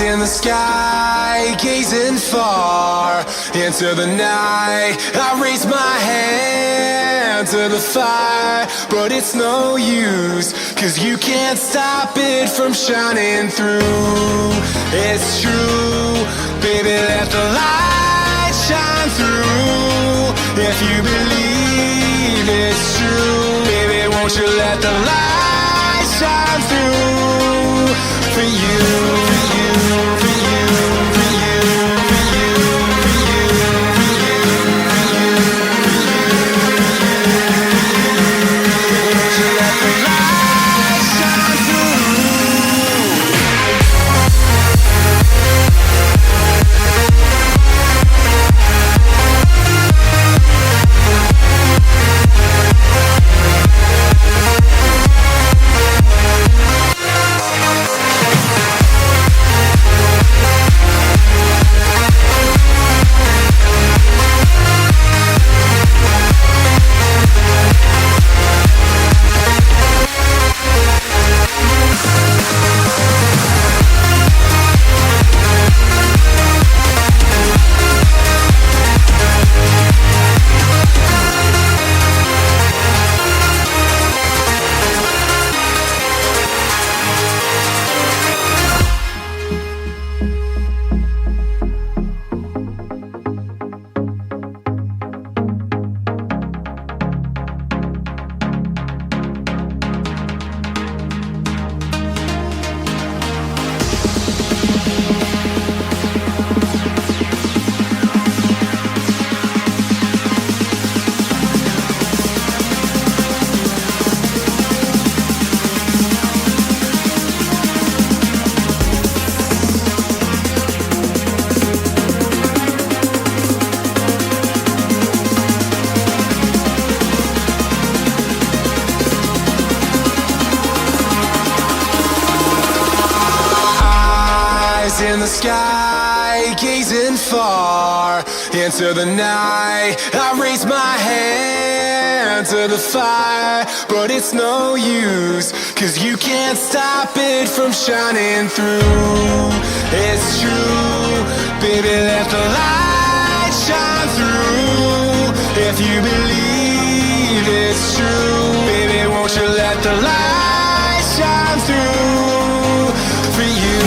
In the sky, gazing far into the night, I raise my hand to the fire, but it's no use, 'cause you can't stop it from shining through. It's true, baby, let the light shine through. If you believe it's true, baby, won't you let the light shine through for you. In the sky, gazing far into the night, I raise my hand to the fire, but it's no use, 'cause you can't stop it from shining through. It's true, baby, let the light shine through. If you believe it's true, baby, won't you let the light shine through for you.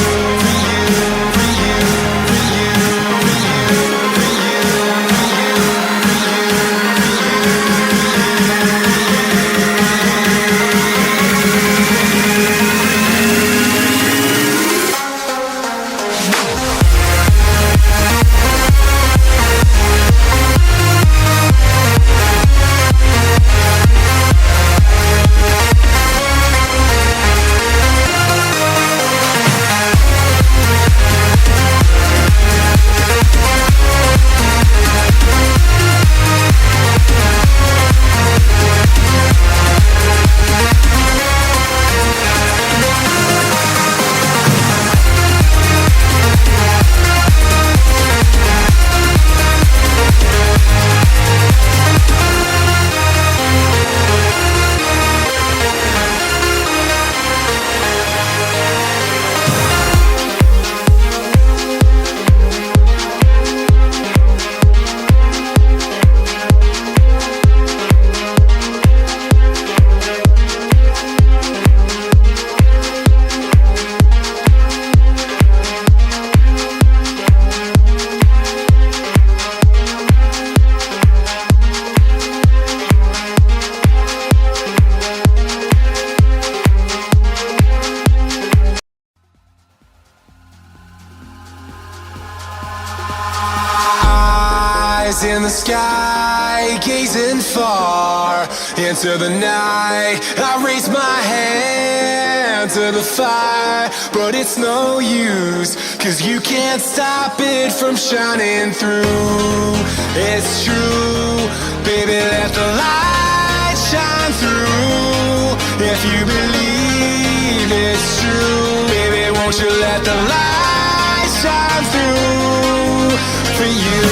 In the sky, gazing far into the night, I raise my hand to the fire, but it's no use, 'cause you can't stop it from shining through. It's true, baby, let the light shine through. If you believe it's true, baby, won't you let the light shine through for you.